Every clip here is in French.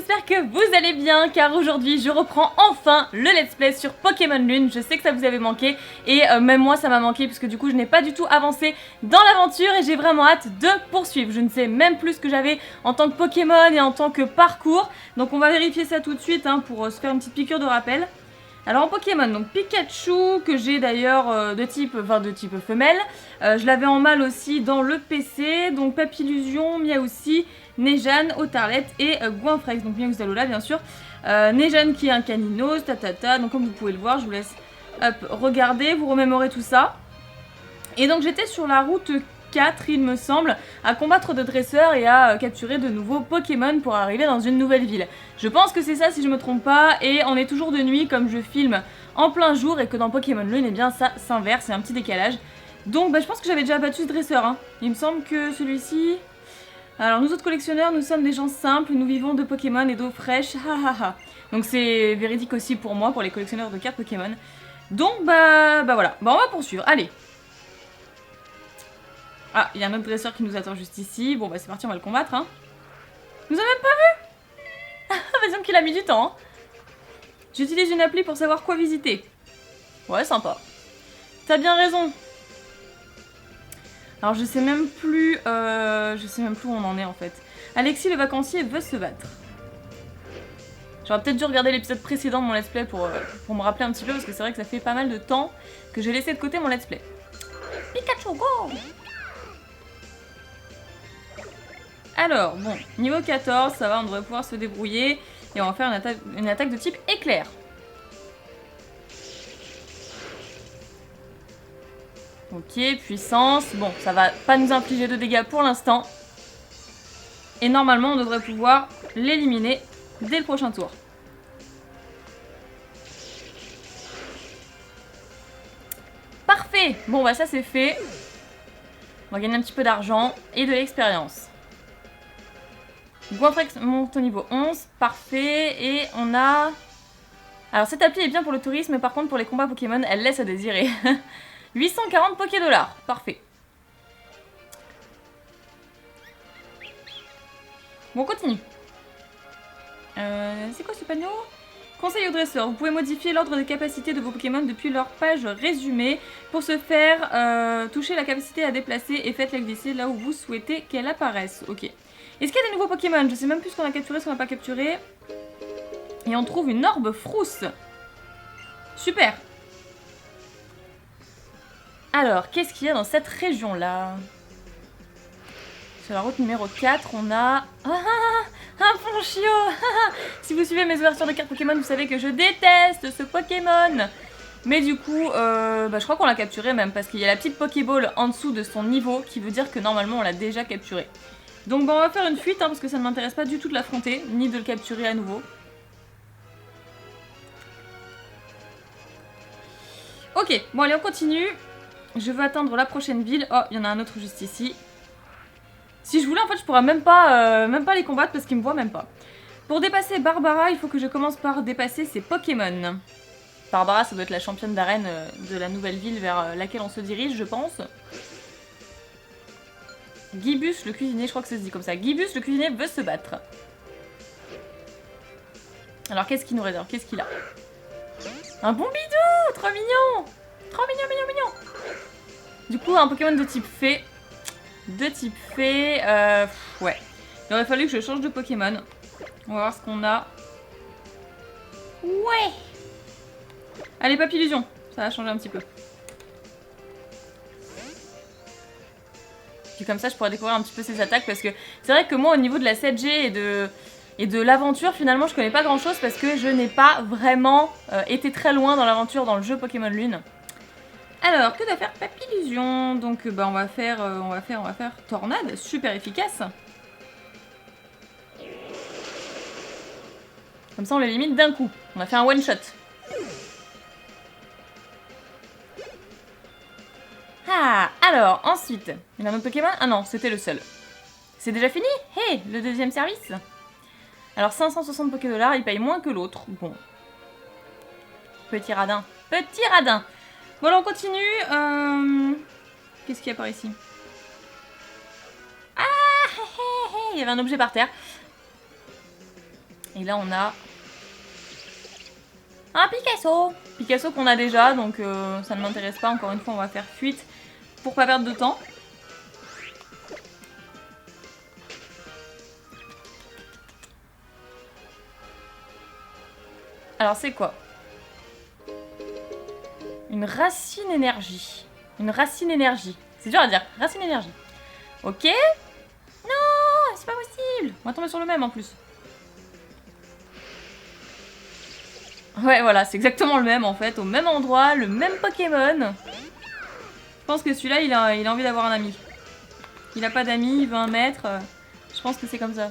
j'espère que vous allez bien car aujourd'hui je reprends enfin le let's play sur Pokémon Lune. Je sais que ça vous avait manqué et même moi ça m'a manqué puisque du coup je n'ai pas du tout avancé dans l'aventure et j'ai vraiment hâte de poursuivre. Je ne sais même plus ce que j'avais en tant que Pokémon et en tant que parcours. Donc on va vérifier ça tout de suite pour se faire une petite piqûre de rappel. Alors en Pokémon, donc Pikachu, que j'ai d'ailleurs de type femelle. Je l'avais en mâle aussi dans le PC, donc Papillusion, Miaoussi, Nejane, Otarlette et Goinfrex, donc Miaoussi Alola bien sûr. Nejane qui est un Caninos, donc comme vous pouvez le voir, je vous laisse regarder, vous remémorer tout ça. Et donc j'étais sur la route 4, il me semble, à combattre de dresseurs et à capturer de nouveaux Pokémon pour arriver dans une nouvelle ville. Je pense que c'est ça si je me trompe pas, et on est toujours de nuit comme je filme en plein jour et que dans Pokémon Lune, eh bien ça s'inverse, c'est un petit décalage. Donc je pense que j'avais déjà battu ce dresseur, hein. Il me semble que celui-ci... Alors nous autres collectionneurs, nous sommes des gens simples, nous vivons de Pokémon et d'eau fraîche, Donc c'est véridique aussi pour moi, pour les collectionneurs de cartes Pokémon. Donc voilà, on va poursuivre, allez. Ah, il y a un autre dresseur qui nous attend juste ici. Bon, c'est parti, on va le combattre, hein. Il nous a même pas vu. Par exemple qu'il a mis du temps, hein. J'utilise une appli pour savoir quoi visiter. Ouais, sympa. T'as bien raison. Alors, je sais même plus où on en est, en fait. Alexis, le vacancier, veut se battre. J'aurais peut-être dû regarder l'épisode précédent de mon let's play pour me rappeler un petit peu, parce que c'est vrai que ça fait pas mal de temps que j'ai laissé de côté mon let's play. Pikachu, go! Alors, bon, niveau 14, ça va, on devrait pouvoir se débrouiller. Et on va faire une attaque de type éclair. Ok, puissance. Bon, ça va pas nous infliger de dégâts pour l'instant. Et normalement, on devrait pouvoir l'éliminer dès le prochain tour. Parfait! Bon, ça c'est fait. On va gagner un petit peu d'argent et de l'expérience. Goinfrex monte au niveau 11, parfait, et on a... Alors cette appli est bien pour le tourisme, mais par contre pour les combats Pokémon, elle laisse à désirer. 840 Pokédollars, parfait. Bon, on continue. C'est quoi ce panneau? Conseil aux dresseurs, vous pouvez modifier l'ordre des capacités de vos Pokémon depuis leur page résumée. Pour ce faire, touchez la capacité à déplacer et faites-la glisser là où vous souhaitez qu'elle apparaisse. Ok. Est-ce qu'il y a des nouveaux Pokémon? Je sais même plus ce qu'on a capturé, ce qu'on n'a pas capturé. Et on trouve une orbe frousse. Super. Alors, qu'est-ce qu'il y a dans cette région-là? Sur la route numéro 4, on a... un Ponchio. Si vous suivez mes ouvertures de cartes Pokémon, vous savez que je déteste ce Pokémon. Mais du coup, je crois qu'on l'a capturé même, parce qu'il y a la petite Pokéball en dessous de son niveau, qui veut dire que normalement on l'a déjà capturé. Donc on va faire une fuite, parce que ça ne m'intéresse pas du tout de l'affronter, ni de le capturer à nouveau. Ok, bon allez, on continue. Je veux atteindre la prochaine ville. Oh, il y en a un autre juste ici. Si je voulais, en fait, je pourrais même pas les combattre parce qu'ils me voient même pas. Pour dépasser Barbara, il faut que je commence par dépasser ses Pokémon. Barbara, ça doit être la championne d'arène de la nouvelle ville vers laquelle on se dirige, je pense. Gibus, le cuisinier, je crois que ça se dit comme ça. Gibus, le cuisinier, veut se battre. Alors, qu'est-ce qu'il nous réserve? Qu'est-ce qu'il a? Un bon bidou! Trop mignon! Trop mignon, mignon, mignon! Du coup, un Pokémon de type fée. Ouais. Il aurait fallu que je change de Pokémon. On va voir ce qu'on a. Ouais! Allez, Papillusion. Ça va changer un petit peu. Puis comme ça, je pourrais découvrir un petit peu ses attaques parce que c'est vrai que moi, au niveau de la 7G et de l'aventure, finalement, je connais pas grand-chose parce que je n'ai pas vraiment été très loin dans l'aventure dans le jeu Pokémon Lune. Alors, que doit faire Papillusion? Donc, on va faire Tornade, super efficace. Comme ça, on l'élimine d'un coup. On a fait un one-shot. Ah, alors, ensuite, il y a un autre Pokémon? Ah non, c'était le seul. C'est déjà fini? Hey, le deuxième service. Alors, 560 Pokédollars, il paye moins que l'autre. Bon. Petit radin. Petit radin. Bon, alors on continue. Qu'est-ce qu'il y a par ici? Ah, il y avait un objet par terre. Et là, on a un Picasso. Picasso qu'on a déjà, donc ça ne m'intéresse pas. Encore une fois, on va faire fuite pour pas perdre de temps. Alors, c'est quoi? Une racine énergie. Une racine énergie. C'est dur à dire. Racine énergie. Ok. Non, c'est pas possible. On va tomber sur le même en plus. Ouais, voilà, c'est exactement le même en fait. Au même endroit, le même Pokémon. Je pense que celui-là, il a envie d'avoir un ami. Il a pas d'amis, il veut un maître. Je pense que c'est comme ça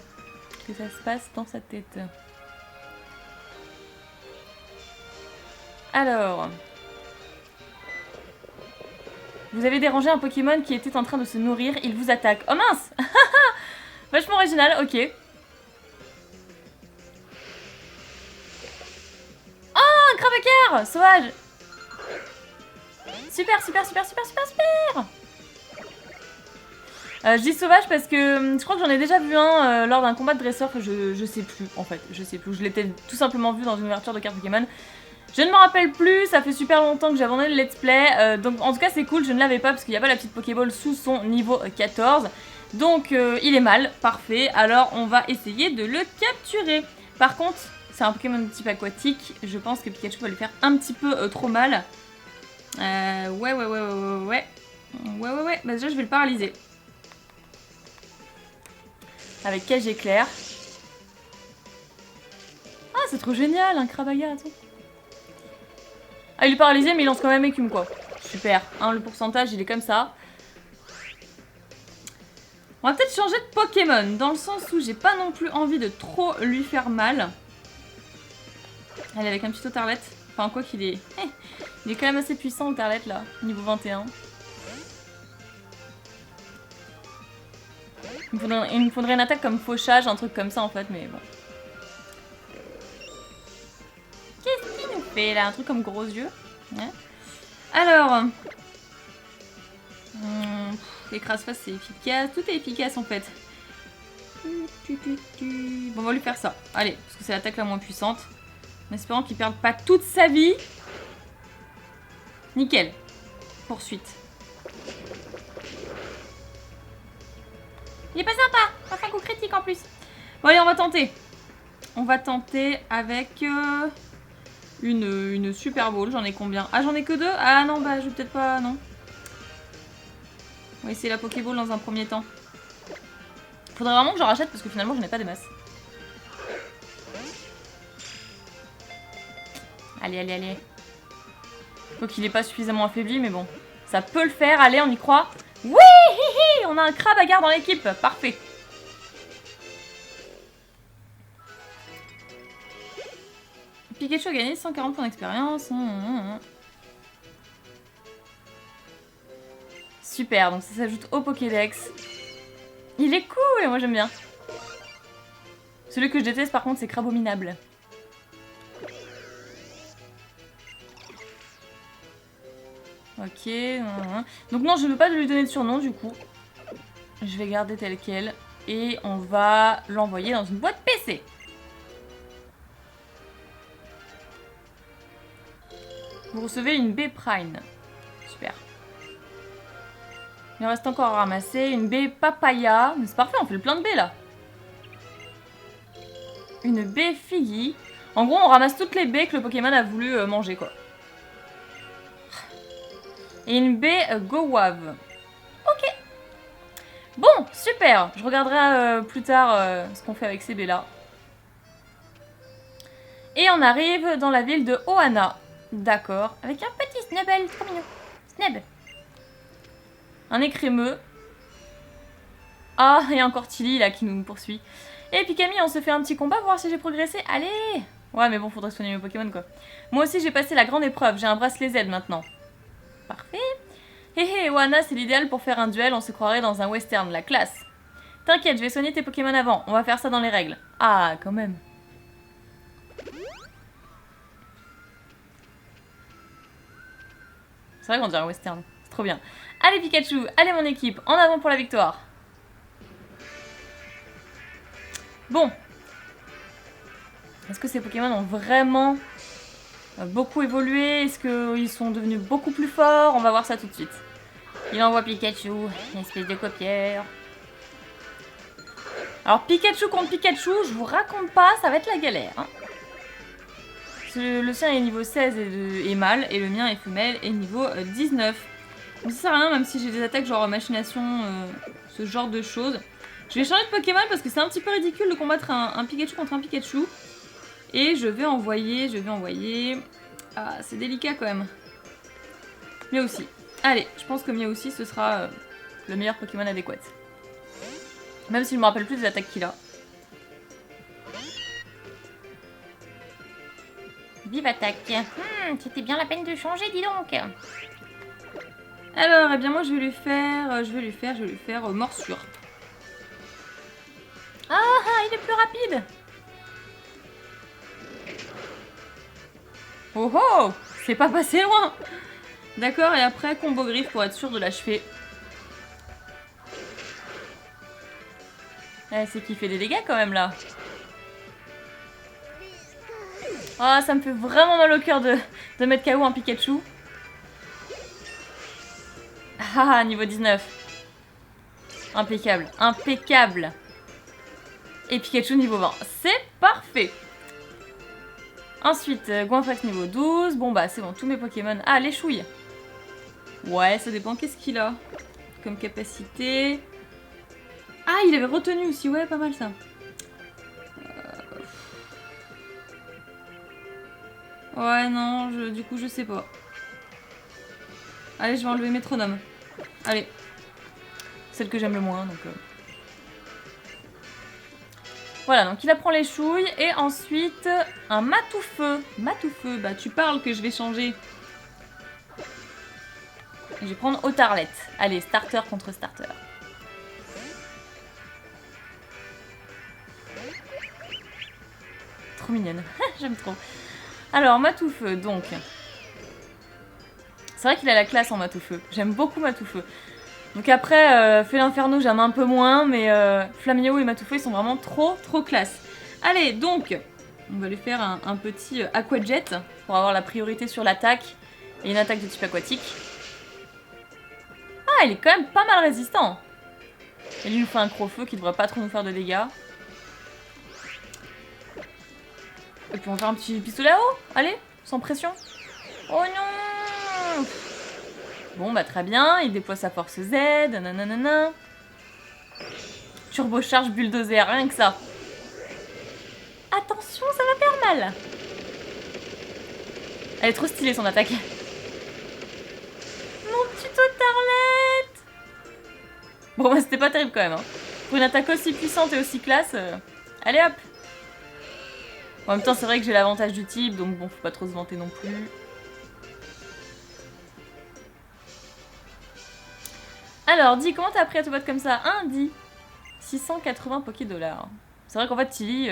que ça se passe dans sa tête. Alors... Vous avez dérangé un Pokémon qui était en train de se nourrir, il vous attaque. Oh mince. Vachement original, ok. Oh, un Cravacar sauvage. Super, super, super, super, super, super. Je dis sauvage parce que je crois que j'en ai déjà vu un lors d'un combat de dresseur. Enfin, je sais plus, en fait. Je sais plus. Je l'ai peut-être tout simplement vu dans une ouverture de carte Pokémon. Je ne m'en rappelle plus, ça fait super longtemps que j'ai abandonné le let's play, donc en tout cas c'est cool, je ne l'avais pas parce qu'il n'y a pas la petite Pokéball sous son niveau 14. Donc il est mal, parfait, alors on va essayer de le capturer. Par contre, c'est un Pokémon de type aquatique, je pense que Pikachu va lui faire un petit peu trop mal. Ouais, bah déjà je vais le paralyser. Avec cage éclair. Ah c'est trop génial, un Cravaga, attends. Ah, il est paralysé, mais il lance quand même écume, quoi. Super. Hein, le pourcentage, il est comme ça. On va peut-être changer de Pokémon, dans le sens où j'ai pas non plus envie de trop lui faire mal. Allez, avec un petit Otarlet. Enfin, quoi qu'il est... il est quand même assez puissant, Otarlet, là. Niveau 21. Il me faudrait une attaque comme fauchage, un truc comme ça, en fait, mais bon. Qu'est-ce qu'il nous fait, là? Un truc comme gros yeux. Ouais. Alors, l'écrase-face c'est efficace, tout est efficace en fait. Bon, on va lui faire ça. Allez, parce que c'est l'attaque la moins puissante. En espérant qu'il perde pas toute sa vie. Nickel. Poursuite. Il est pas sympa. On va faire un coup critique en plus. Bon allez, on va tenter. On va tenter avec... Une Super Ball, j'en ai combien? Ah, j'en ai que 2? Ah non, bah je vais peut-être pas, non. On va essayer la Pokéball dans un premier temps. Faudrait vraiment que j'en rachète parce que finalement je n'ai pas des masses. Allez, allez, allez. Faut qu'il est pas suffisamment affaibli, mais bon. Ça peut le faire, allez, on y croit. Oui, hi, hi, on a un Cravagar dans l'équipe, parfait. Pikachu a gagné 140 points d'expérience. Super, donc ça s'ajoute au Pokédex. Il est cool, moi j'aime bien. Celui que je déteste par contre c'est Crabominable. Ok. Donc non, je ne veux pas lui donner de surnom du coup. Je vais garder tel quel. Et on va l'envoyer dans une boîte PC. Vous recevez une baie Prime. Super. Il en reste encore à ramasser. Une baie Papaya. Mais c'est parfait, on fait le plein de baies là. Une baie Figgy. En gros, on ramasse toutes les baies que le Pokémon a voulu manger, quoi. Et une baie Gowave. Ok. Bon, super. Je regarderai plus tard ce qu'on fait avec ces baies là. Et on arrive dans la ville de Ohana. D'accord. Avec un petit Snubble, trop mignon. Snub. Un écrémeux. Ah, et encore Tilly là qui nous poursuit. Et puis Camille, on se fait un petit combat pour voir si j'ai progressé. Allez. Ouais, mais bon, faudrait soigner mes Pokémon quoi. Moi aussi, j'ai passé la grande épreuve. J'ai un bracelet Z maintenant. Parfait. Hé hé, Ohana, c'est l'idéal pour faire un duel. On se croirait dans un western, la classe. T'inquiète, je vais soigner tes Pokémon avant. On va faire ça dans les règles. Ah, quand même. C'est vrai qu'on dirait un western. C'est trop bien. Allez Pikachu, allez mon équipe, en avant pour la victoire. Bon. Est-ce que ces Pokémon ont vraiment beaucoup évolué? Est-ce qu'ils sont devenus beaucoup plus forts? On va voir ça tout de suite. Il envoie Pikachu, une espèce de copieur. Alors Pikachu contre Pikachu, je vous raconte pas, ça va être la galère. Hein. Le sien est niveau 16 et mâle, et le mien est femelle et niveau 19. Donc ça sert à rien, même si j'ai des attaques genre machination, ce genre de choses. Je vais changer de Pokémon parce que c'est un petit peu ridicule de combattre un Pikachu contre un Pikachu. Et je vais envoyer... Ah, c'est délicat quand même. Miaou aussi. Allez, je pense que Miaou aussi, ce sera le meilleur Pokémon adéquat. Même s'il me rappelle plus des attaques qu'il a. Vive attaque. C'était bien la peine de changer, dis donc. Alors, eh bien moi je vais lui faire morsure. Ah, il est plus rapide. Oh oh, c'est pas passé loin. D'accord, et après combo griffe pour être sûr de l'achever. C'est qu'il fait des dégâts quand même là. Oh, ça me fait vraiment mal au cœur de mettre KO un Pikachu. Ah, niveau 19. Impeccable, impeccable. Et Pikachu niveau 20. C'est parfait. Ensuite, Goinfrex niveau 12. Bon bah c'est bon, tous mes Pokémon. Ah, les chouilles. Ouais, ça dépend qu'est-ce qu'il a comme capacité. Ah, il avait retenu aussi, ouais, pas mal ça. Ouais, non, du coup, je sais pas. Allez, je vais enlever Métronome. Allez. Celle que j'aime le moins, donc... Voilà, donc il apprend les chouilles. Et ensuite, un Matoufeu. Matoufeu, bah tu parles que je vais changer. Je vais prendre Otarlette. Allez, starter contre starter. Trop mignonne. J'aime trop. Alors, Matoufeu, donc. C'est vrai qu'il a la classe en Matoufeu. J'aime beaucoup Matoufeu. Donc après, Fél'Inferno, j'aime un peu moins, mais Flaminio et Matoufeu, ils sont vraiment trop classe. Allez, donc, on va lui faire un petit Aqua Jet pour avoir la priorité sur l'attaque et une attaque de type aquatique. Ah, il est quand même pas mal résistant. Et lui, il nous fait un Crofeu qui devrait pas trop nous faire de dégâts. Et puis on va faire un petit pistolet à eau. Allez, sans pression. Oh non! Bon, bah très bien, il déploie sa force Z, nanana. Turbocharge bulldozer, rien que ça. Attention, ça va faire mal. Elle est trop stylée son attaque. Mon petit Otarlette. Bon, bah c'était pas terrible quand même. Hein. Pour une attaque aussi puissante et aussi classe, allez hop. En même temps, c'est vrai que j'ai l'avantage du type, donc bon, faut pas trop se vanter non plus. Alors, dis, comment t'as appris à te battre comme ça? 680 Poké-dollars. C'est vrai qu'en fait, Tilly,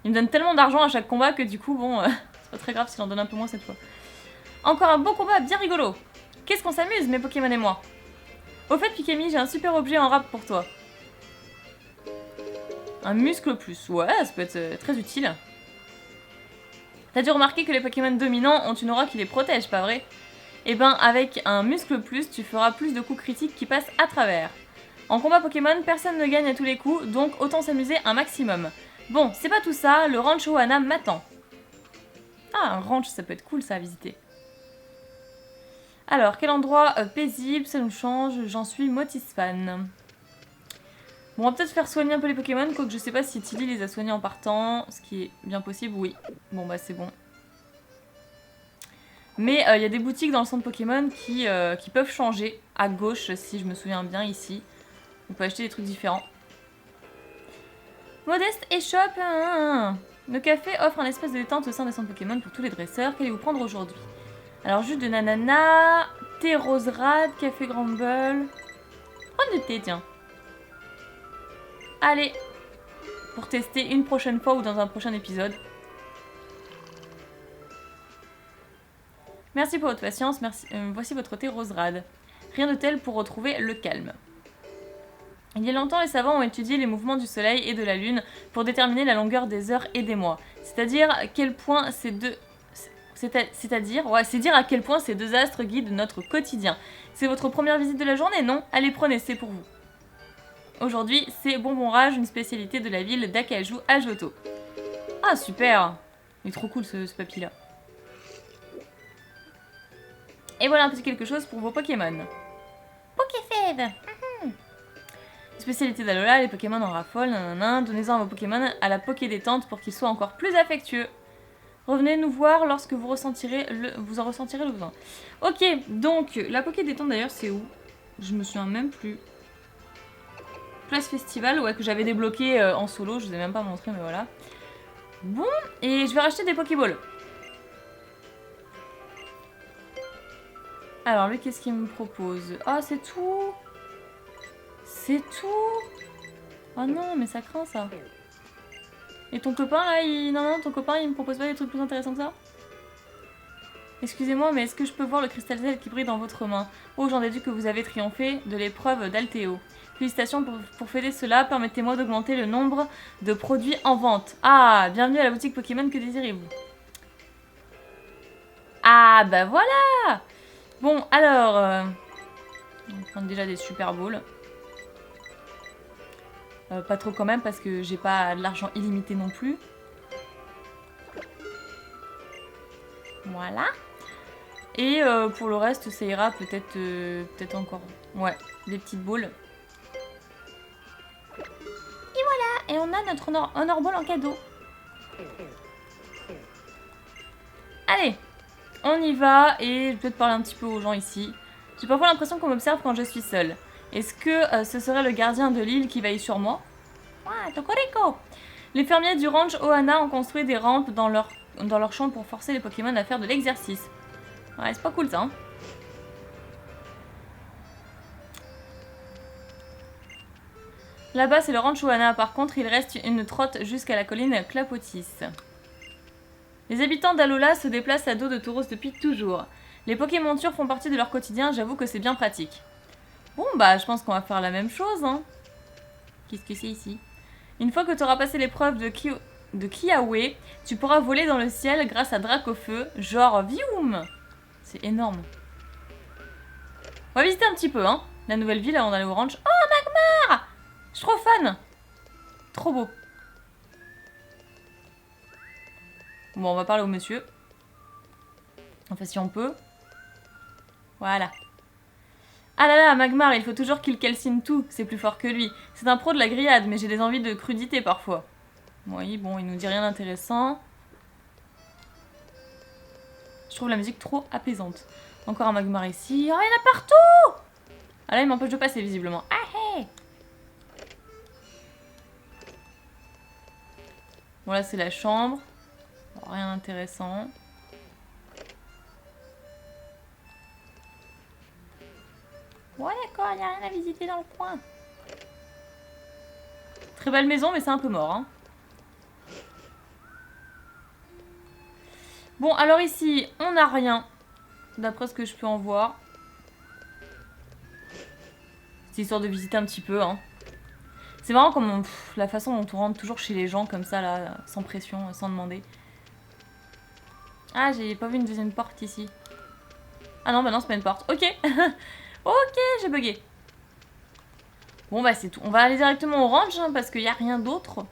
il me donne tellement d'argent à chaque combat que du coup, bon, c'est pas très grave s'il en donne un peu moins cette fois. Encore un beau combat bien rigolo. Qu'est-ce qu'on s'amuse, mes Pokémon et moi? Au fait, Pikemi, j'ai un super objet en rap pour toi. Un muscle plus. Ouais, ça peut être très utile. T'as dû remarquer que les Pokémon dominants ont une aura qui les protège, pas vrai? Et ben, avec un muscle plus, tu feras plus de coups critiques qui passent à travers. En combat Pokémon, personne ne gagne à tous les coups, donc autant s'amuser un maximum. Bon, c'est pas tout ça, le ranch Ohana m'attend. Ah, un ranch, ça peut être cool ça à visiter. Alors, quel endroit paisible, ça nous change, j'en suis Motisfan. Bon, on va peut-être faire soigner un peu les Pokémon, quoique je sais pas si Tilly les a soignés en partant, ce qui est bien possible, oui. Bon bah c'est bon. Mais il y a des boutiques dans le centre Pokémon qui peuvent changer, à gauche si je me souviens bien ici. On peut acheter des trucs différents. Modeste Échoppe. Le café offre un espace de détente au sein des centres Pokémon pour tous les dresseurs. Qu'allez-vous prendre aujourd'hui? Alors jus de nanana, thé roserade, café Grumble. Prendre du thé, tiens. Allez, pour tester une prochaine fois ou dans un prochain épisode. Merci pour votre patience, merci. Voici votre thé roserade. Rien de tel pour retrouver le calme. Il y a longtemps, les savants ont étudié les mouvements du soleil et de la lune pour déterminer la longueur des heures et des mois. C'est-à-dire à quel point ces deux... c'est dire à quel point ces deux astres guident notre quotidien. C'est votre première visite de la journée, non? Allez, prenez, c'est pour vous. Aujourd'hui, c'est Bonbon Rage, une spécialité de la ville d'Akaju à Johto. Ah, super! Il est trop cool ce papy-là. Et voilà un petit quelque chose pour vos Pokémon. Pokéfed! Spécialité d'Alola, les Pokémon en raffolent, nanana. Donnez-en à vos Pokémon à la Poké détente pour qu'ils soient encore plus affectueux. Revenez nous voir lorsque vous en ressentirez le besoin. Ok, donc la Poké détente d'ailleurs c'est où? Je me souviens même plus. Place Festival, ouais, que j'avais débloqué en solo, je vous ai même pas montré mais voilà. Bon, et je vais racheter des Pokéballs. Alors lui qu'est-ce qu'il me propose? Ah c'est tout? C'est tout? Oh non mais ça craint ça. Et ton copain là, non, ton copain il me propose pas des trucs plus intéressants que ça? Excusez-moi, mais est-ce que je peux voir le cristal Zel qui brille dans votre main? Oh, j'en déduis que vous avez triomphé de l'épreuve d'Altéo. Félicitations pour fêter cela, permettez-moi d'augmenter le nombre de produits en vente. Ah, bienvenue à la boutique Pokémon, que désirez-vous? Ah, bah voilà! Bon, alors... on va prendre déjà des Super Balls. Pas trop quand même, parce que j'ai pas de l'argent illimité non plus. Voilà. Et pour le reste, ça ira peut-être encore. Ouais, des petites boules. Et voilà, et on a notre Honor Ball en cadeau. Allez, on y va et je vais peut-être parler un petit peu aux gens ici. J'ai parfois l'impression qu'on m'observe quand je suis seule. Est-ce que ce serait le gardien de l'île qui veille sur moi? Ah, Tokoriko! Les fermiers du ranch Ohana ont construit des rampes dans leur champ pour forcer les Pokémon à faire de l'exercice. Ouais, c'est pas cool ça, hein. Là-bas, c'est le ranch Ohana. Par contre, il reste une trotte jusqu'à la colline Clapotis. Les habitants d'Alola se déplacent à dos de taureaux depuis toujours. Les Pokémontures font partie de leur quotidien, j'avoue que c'est bien pratique. Bon, bah, je pense qu'on va faire la même chose, hein. Qu'est-ce que c'est ici? Une fois que tu auras passé l'épreuve de Kiawe, tu pourras voler dans le ciel grâce à Dracofeu, genre Vioum. C'est énorme. On va visiter un petit peu, hein, la nouvelle ville avant d'aller au ranch. Oh, Magmar! Je suis trop fan! Trop beau. Bon, on va parler au monsieur. Enfin, si on peut. Voilà. Ah là là, Magmar, il faut toujours qu'il calcine tout. C'est plus fort que lui. C'est un pro de la grillade, mais j'ai des envies de crudité parfois. Oui, bon, il nous dit rien d'intéressant. Je trouve la musique trop apaisante. Encore un Magmar ici. Oh, il y en a partout! Ah là, il m'empêche de passer, visiblement. Ah, hey! Bon, là, c'est la chambre. Bon, rien d'intéressant. Ouais, d'accord, il n'y a rien à visiter dans le coin. Très belle maison, mais c'est un peu mort, hein. Bon, alors ici, on n'a rien. D'après ce que je peux en voir. C'est histoire de visiter un petit peu, hein. C'est marrant comme la façon dont on rentre toujours chez les gens comme ça, là, sans pression, sans demander. Ah, j'ai pas vu une deuxième porte ici. Ah non, bah non, c'est pas une porte. Ok. Ok, j'ai bugué. Bon, bah c'est tout. On va aller directement au ranch, hein, parce qu'il n'y a rien d'autre.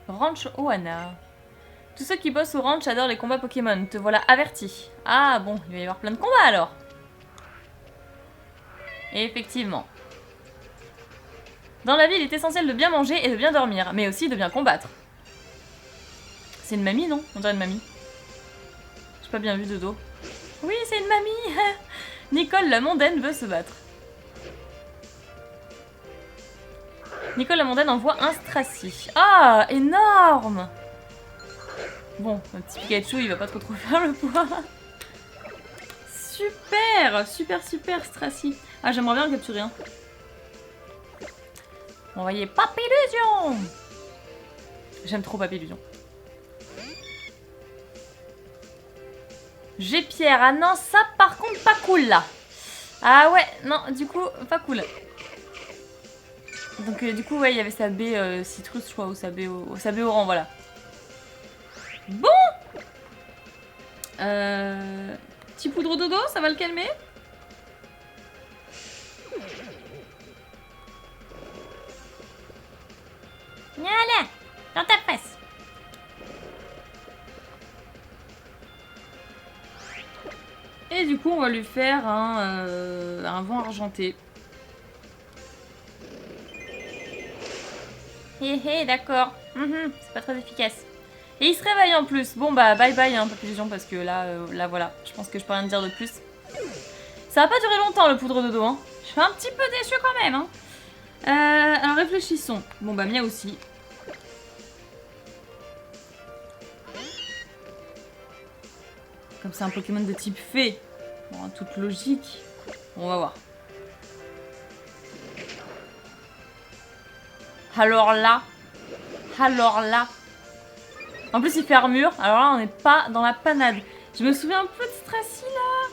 Ranch Ohana. Tous ceux qui bossent au ranch adorent les combats Pokémon. Te voilà averti. Ah bon, il va y avoir plein de combats alors. Et effectivement. Dans la vie, il est essentiel de bien manger et de bien dormir, mais aussi de bien combattre. C'est une mamie, non? On dirait une mamie. J'ai pas bien vu de dos. Oui, c'est une mamie. Nicole la mondaine veut se battre. Nicole la mondaine envoie un Stracy. Ah, énorme! Bon, le petit Pikachu, il va pas trop faire le poids. Super, super Stracy. Ah, j'aimerais bien le capturer. Hein. On va y Papillusion. J'aime trop Papillusion. J'ai Pierre. Ah non, ça par contre pas cool là. Ah ouais, non, du coup, pas cool. Donc du coup, ouais, il y avait sa baie citrus, je crois, ou sa baie orange, voilà. Bon Petit poudre dodo, ça va le calmer? Voilà, dans ta face. Et du coup, on va lui faire un vent argenté. Hé hé, d'accord. C'est pas très efficace. Et il se réveille en plus. Bon bah bye bye hein, Papillon, parce que là voilà, je pense que je peux rien dire de plus. Ça va pas durer longtemps le poudre dodo hein. Je suis un petit peu déçue quand même hein. Alors réfléchissons. Bon bah Mia aussi. Comme c'est un Pokémon de type fée. Bon, toute logique. Bon, on va voir. Alors là. En plus, il fait armure. Alors là, on n'est pas dans la panade. Je me souviens un peu de Stracy là.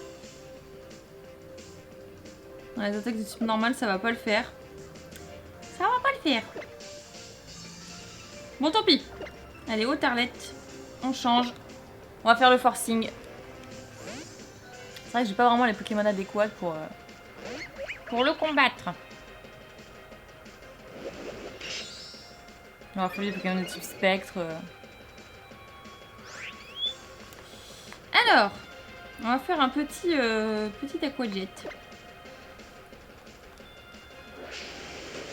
Dans les attaques de type normal, ça va pas le faire. Ça va pas le faire. Bon, tant pis. Allez, haute Arlette. On change. On va faire le forcing. C'est vrai que j'ai pas vraiment les Pokémon adéquats pour le combattre. On va faire les Pokémon de type spectre. Alors, on va faire un petit aquajet.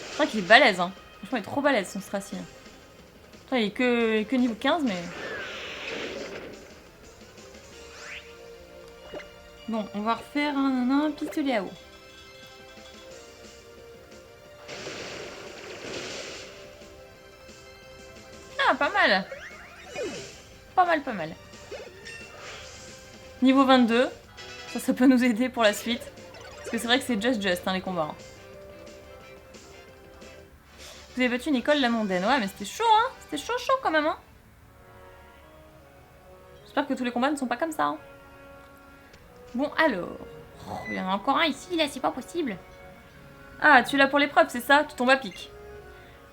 Je crois qu'il est balèze, hein. Franchement, il est trop balèze son Stracy. Il est que niveau 15, mais... Bon, on va refaire un pistolet à eau. Ah, pas mal. Pas mal. Niveau 22. Ça peut nous aider pour la suite. Parce que c'est vrai que c'est just hein, les combats. Hein. Vous avez battu Nicole la mondaine. Ouais, mais c'était chaud, hein. C'était chaud quand même, hein. J'espère que tous les combats ne sont pas comme ça. Hein. Bon, alors... Oh, il y en a encore un ici, là, c'est pas possible. Ah, tu l'as pour l'épreuve, c'est ça? Tu tombes à pic.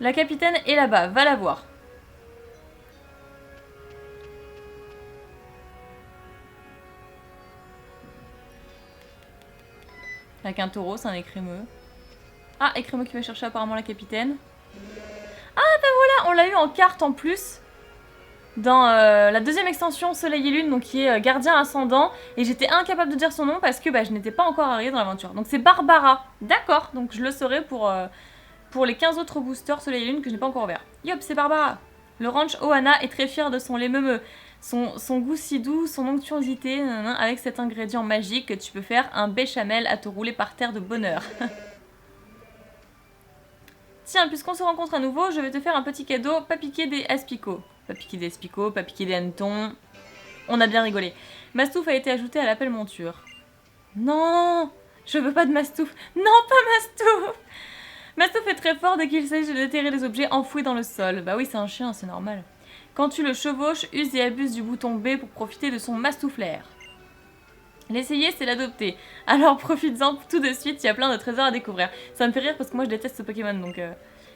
La capitaine est là-bas, va la voir. Avec un taureau, c'est un écrémeux. Ah, écrémeux qui va chercher apparemment la capitaine. Ah, bah voilà, on l'a eu en carte en plus. Dans la deuxième extension Soleil et Lune, donc qui est gardien ascendant. Et j'étais incapable de dire son nom parce que je n'étais pas encore arrivée dans l'aventure. Donc c'est Barbara. D'accord, donc je le saurai pour les 15 autres boosters Soleil et Lune que je n'ai pas encore ouvert. Yop, c'est Barbara. Le ranch Ohana est très fier de son lait meumeux. Son goût si doux, son onctuosité, avec cet ingrédient magique que tu peux faire un béchamel à te rouler par terre de bonheur. Tiens, puisqu'on se rencontre à nouveau, je vais te faire un petit cadeau, pas piquer des aspicots. Pas piquer des aspicots, pas piquer des hannetons. On a bien rigolé. Mastouf a été ajouté à l'appel monture. Non, je veux pas de Mastouf. Non, pas Mastouf. Mastouf est très fort dès qu'il s'agit de déterrer les objets enfouis dans le sol. Bah oui, c'est un chien, c'est normal. Quand tu le chevauches, use et abuse du bouton B pour profiter de son mastouflaire. L'essayer, c'est l'adopter. Alors profites-en tout de suite, il y a plein de trésors à découvrir. Ça me fait rire parce que moi je déteste ce Pokémon, donc...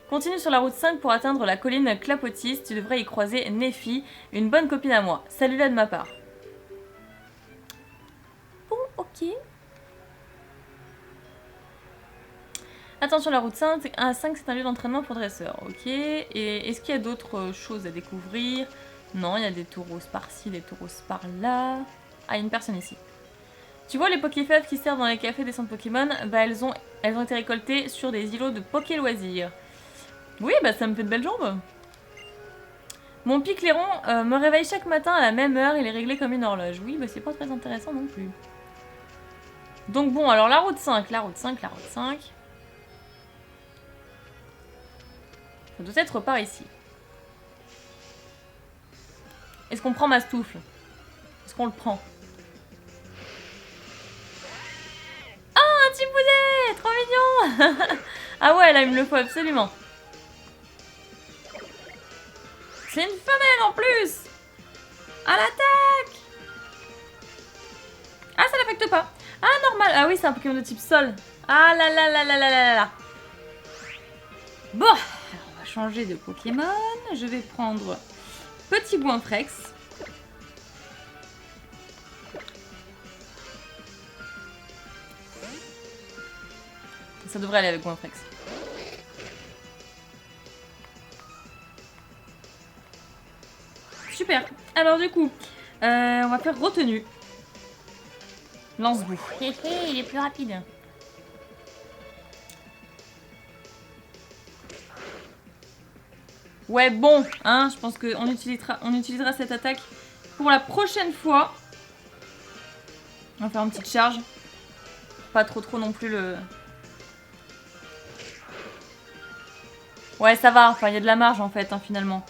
Continue sur la route 5 pour atteindre la colline Clapotis. Tu devrais y croiser Nephi, une bonne copine à moi. Salut-la de ma part. Bon, ok. Attention, la route 5, c'est un lieu d'entraînement pour dresseurs. Ok. Et est-ce qu'il y a d'autres choses à découvrir? Non, il y a des taureaux par-ci, des taureaux par-là. Ah, il y a une personne ici. Tu vois les Pokéfèves qui servent dans les cafés des centres Pokémon? Bah, elles ont été récoltées sur des îlots de Poké Loisirs. Oui, bah ça me fait de belles jambes. Mon Picléron me réveille chaque matin à la même heure, il est réglé comme une horloge. Oui, bah c'est pas très intéressant non plus. Donc bon, alors la route 5. Ça doit être par ici. Est-ce qu'on prend Mastouf? Est-ce qu'on le prend? Ah, un petit boudet! Trop mignon. Ah ouais, là il me le faut absolument. C'est une femelle en plus! À l'attaque! Ah, ça l'affecte pas. Ah, normal. Ah oui, c'est un Pokémon de type sol. Ah là là là là là là là. Bon, alors on va changer de Pokémon. Je vais prendre Petit Goinfrex. Ça devrait aller avec Goinfrex. Super. Alors du coup, on va faire retenue. Lance-boue. Hé hé, il est plus rapide. Ouais, bon, hein, je pense qu'on utilisera cette attaque pour la prochaine fois. On va faire une petite charge. Pas trop non plus le... Ouais, ça va, enfin, il y a de la marge en fait, hein, finalement.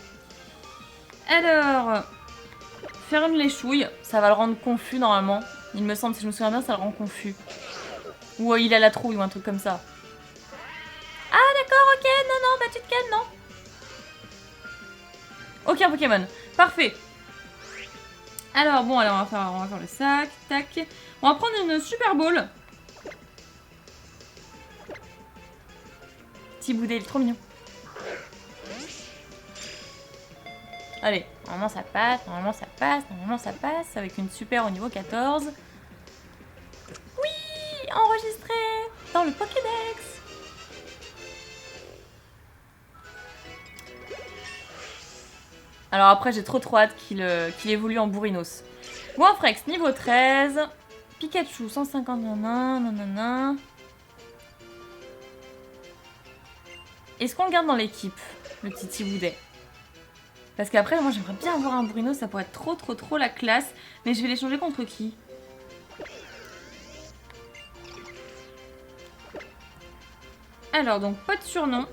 Alors, faire une léchouille, ça va le rendre confus normalement. Il me semble, si je me souviens bien, ça le rend confus. Ou il a la trouille ou un truc comme ça. Ah d'accord, ok, non, bah tu te calmes, non. Aucun Pokémon, parfait. Alors bon, allez, on va faire le sac, tac. On va prendre une Super Ball. Petit boudet, il est trop mignon. Allez, normalement ça passe, normalement ça passe, normalement ça passe, avec une super au niveau 14. Oui, enregistré dans le Pokédex. Alors après, j'ai trop hâte qu'il évolue en Bourrinos. Goinfrex, niveau 13. Pikachu, 150, nanana. Est-ce qu'on le garde dans l'équipe, le petit Tiboudet? Parce qu'après, moi, j'aimerais bien avoir un Bourrinos, ça pourrait être trop la classe. Mais je vais l'échanger contre qui? Alors, donc, pas de surnom.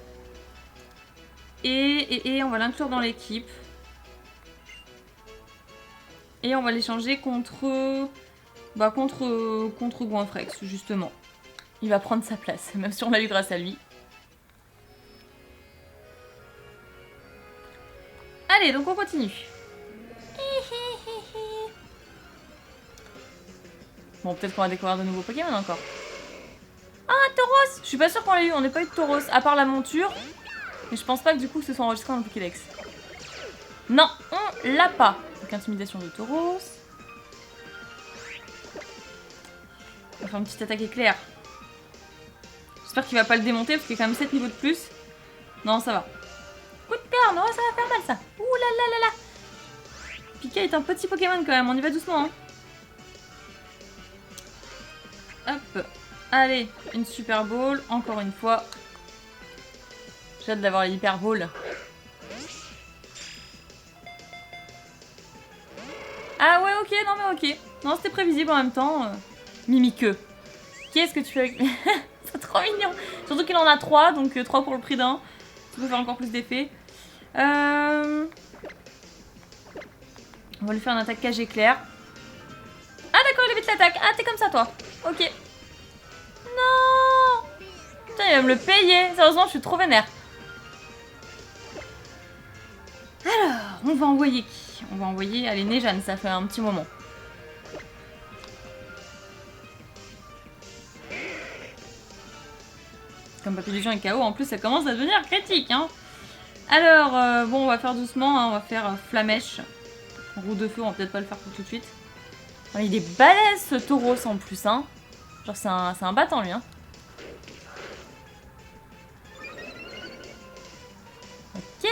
Et on va l'inclure dans l'équipe. Et on va l'échanger contre... Bah, contre Goinfrex, justement. Il va prendre sa place, même si on l'a eu grâce à lui. Allez, donc on continue. Bon, peut-être qu'on va découvrir de nouveaux Pokémon encore. Ah, un Tauros! Je suis pas sûre qu'on l'ait eu, on n'a pas eu de Tauros, à part la monture. Mais je pense pas que du coup ce soit enregistré dans le Pokédex. Non, on l'a pas. Donc intimidation de Tauros. On va faire une petite attaque éclair. J'espère qu'il va pas le démonter parce qu'il y a quand même 7 niveaux de plus. Non, ça va. Coup de corne, oh ça va faire mal ça. Ouh là là là là. Pika est un petit Pokémon quand même, on y va doucement. Hein. Hop. Allez, une Super Ball, encore une fois. J'ai hâte d'avoir l'Hyper Ball. Ah ouais, ok, non mais ok. Non, c'était prévisible en même temps. Mimiqueux. Qu'est-ce que tu fais avec... C'est trop mignon. Surtout qu'il en a 3, donc 3 pour le prix d'un. Ça peut faire encore plus d'effet. On va lui faire une attaque cage éclair. Ah d'accord, il évite l'attaque. Ah, t'es comme ça toi. Ok. Non. Putain, il va me le payer. Sérieusement, je suis trop vénère. Alors, on va envoyer qui? On va envoyer... Allez, Nejane, ça fait un petit moment. Comme Papillusion et KO, en plus, ça commence à devenir critique, hein. Alors, bon, on va faire doucement, hein, on va faire Flamèche. Roue de feu, on va peut-être pas le faire pour tout de suite. Oh, il est balèze, ce Tauros, en plus, hein. Genre, c'est un battant, lui, hein. Ok.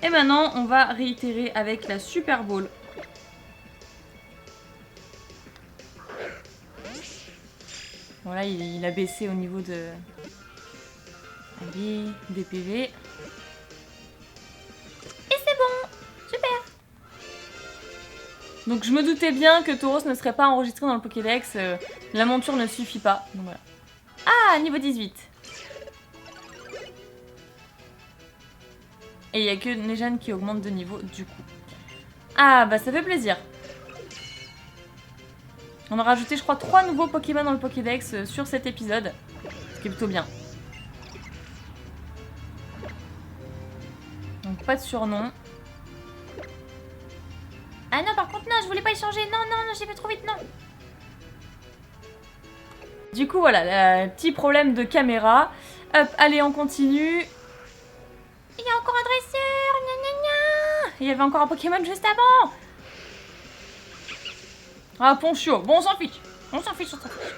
Et maintenant, on va réitérer avec la Super Ball. Voilà, il a baissé au niveau de... Allez, des PV. Et c'est bon. Super. Donc je me doutais bien que Tauros ne serait pas enregistré dans le Pokédex. La monture ne suffit pas. Donc voilà. Ah, niveau 18. Et il n'y a que Nejane qui augmente de niveau du coup. Ah, bah ça fait plaisir. On a rajouté, je crois, 3 nouveaux Pokémon dans le Pokédex sur cet épisode. Ce qui est plutôt bien. Donc pas de surnom. Ah non, par contre, non, je voulais pas échanger. Non, non, non, j'ai fait trop vite, non. Du coup, voilà, petit problème de caméra. Hop, allez, on continue. Il y a encore un dresseur, gna gna gna. Il y avait encore un Pokémon juste avant. Ah, Ponchio. Bon, on s'en fiche. On s'en fiche, on s'en fiche.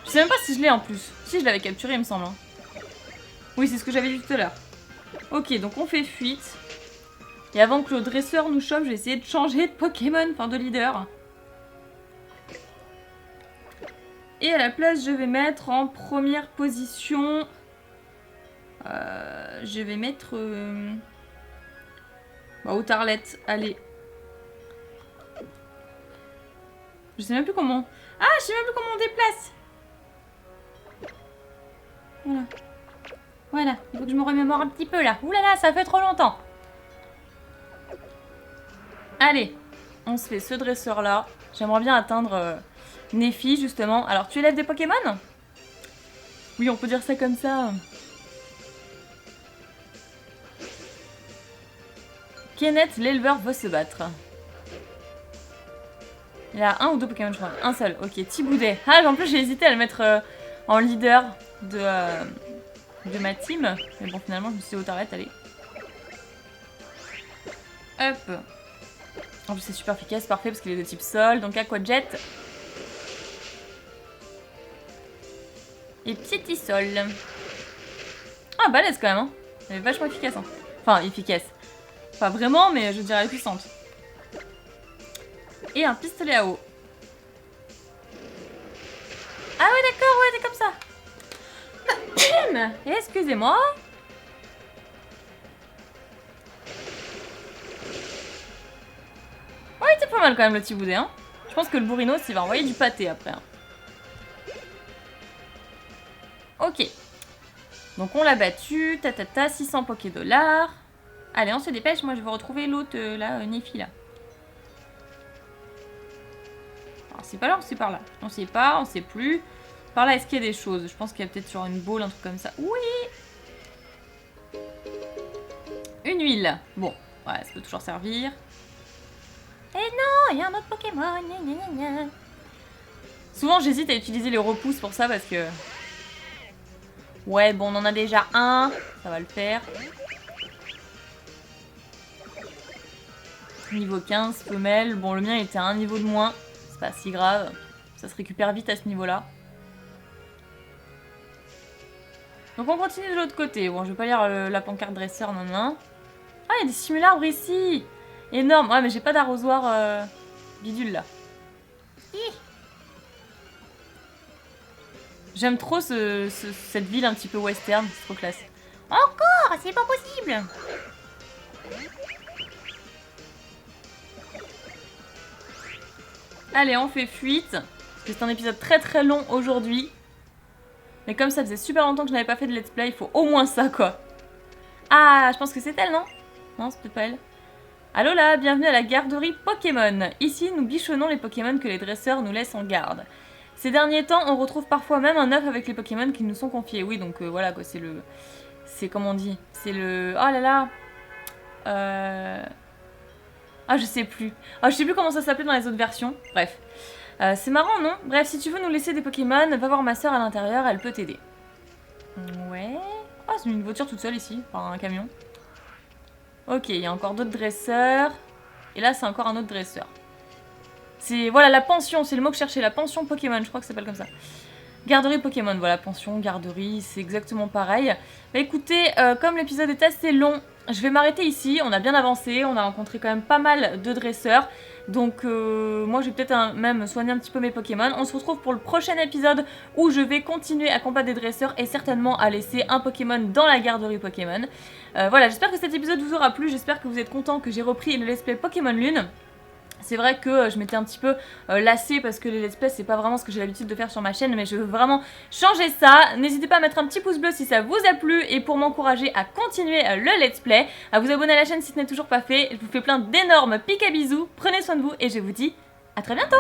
Je sais même pas si je l'ai en plus. Si, je l'avais capturé, il me semble. Hein. Oui, c'est ce que j'avais dit tout à l'heure. Ok, donc on fait fuite. Et avant que le dresseur nous chope, je vais essayer de changer de Pokémon, enfin de leader. Et à la place, je vais mettre en première position... je vais mettre... Outarlette, allez. Je sais même plus comment... Ah, je sais même plus comment on déplace. Voilà. Voilà, il faut que je me remémore un petit peu là. Ouh là là, ça fait trop longtemps. Allez, on se fait ce dresseur là. J'aimerais bien atteindre Néphi justement. Alors, tu élèves des Pokémon? Oui, on peut dire ça comme ça. Kenneth, l'éleveur, veut se battre. Il a un ou deux Pokémon, je crois. Un seul, ok. Thiboudet. Ah, en plus, j'ai hésité à le mettre en leader de ma team. Mais bon, finalement, je me suis dit Outarlette, allez. Hop. En plus, c'est super efficace, parfait, parce qu'il est de type sol. Donc, Aquajet. Et Piétisol. Ah, balèze quand même, hein. Elle est vachement efficace, hein. Enfin, efficace. Pas vraiment, mais je dirais puissante. Et un pistolet à eau. Ah ouais, d'accord, ouais, c'est comme ça. Excusez-moi. Ouais, c'est pas mal quand même le petit boudet, hein. Je pense que le bourrinos, il va envoyer du pâté après. Hein. Ok. Donc on l'a battu, 600 Poké-Dollars. Allez, on se dépêche, moi je vais retrouver l'autre, là, Néphi, là. Alors c'est pas là ou c'est par là? On sait pas, on sait plus. Par là, est-ce qu'il y a des choses? Je pense qu'il y a peut-être sur une boule, un truc comme ça. Oui. Une huile. Bon, ouais, ça peut toujours servir. Et non, il y a un autre Pokémon. Gna, gna, gna. Souvent, j'hésite à utiliser les repousses pour ça parce que... Ouais, bon, on en a déjà un. Ça va le faire. Niveau 15, femelle. Bon, le mien était à un niveau de moins. C'est pas si grave. Ça se récupère vite à ce niveau-là. Donc on continue de l'autre côté. Bon, je vais pas lire la pancarte dresseur, non, non. Ah, il y a des simularbres ici. Énorme. Ouais, mais j'ai pas d'arrosoir bidule, là. J'aime trop cette ville un petit peu western. C'est trop classe. Encore, c'est pas possible. Allez, on fait fuite. Parce que c'est un épisode très très long aujourd'hui. Mais comme ça faisait super longtemps que je n'avais pas fait de let's play, il faut au moins ça, quoi. Ah, je pense que c'est elle, non? Non, c'est peut-être pas elle. Allô là, bienvenue à la garderie Pokémon. Ici, nous bichonnons les Pokémon que les dresseurs nous laissent en garde. Ces derniers temps, on retrouve parfois même un œuf avec les Pokémon qui nous sont confiés. Oui, donc voilà, quoi, c'est le... C'est comme on dit. C'est le... Oh là là. Ah, je sais plus. Ah, je sais plus comment ça s'appelait dans les autres versions. Bref. C'est marrant, non? Bref, si tu veux nous laisser des Pokémon, va voir ma soeur à l'intérieur, elle peut t'aider. Ouais... Ah, c'est une voiture toute seule ici, enfin un camion. Ok, il y a encore d'autres dresseurs. Et là, c'est encore un autre dresseur. C'est... Voilà, la pension, c'est le mot que je cherchais. La pension Pokémon, je crois que ça s'appelle comme ça. Garderie Pokémon, voilà, pension, garderie, c'est exactement pareil. Bah écoutez, comme l'épisode est assez long, je vais m'arrêter ici. On a bien avancé, on a rencontré quand même pas mal de dresseurs. Donc moi je vais peut-être même soigner un petit peu mes Pokémon. On se retrouve pour le prochain épisode où je vais continuer à combattre des dresseurs et certainement à laisser un Pokémon dans la garderie Pokémon. Voilà, j'espère que cet épisode vous aura plu, j'espère que vous êtes contents que j'ai repris le let's play Pokémon Lune. C'est vrai que je m'étais un petit peu lassée parce que les let's play c'est pas vraiment ce que j'ai l'habitude de faire sur ma chaîne, mais je veux vraiment changer ça. N'hésitez pas à mettre un petit pouce bleu si ça vous a plu et pour m'encourager à continuer le let's play, à vous abonner à la chaîne si ce n'est toujours pas fait. Je vous fais plein d'énormes pics à bisous, prenez soin de vous et je vous dis à très bientôt.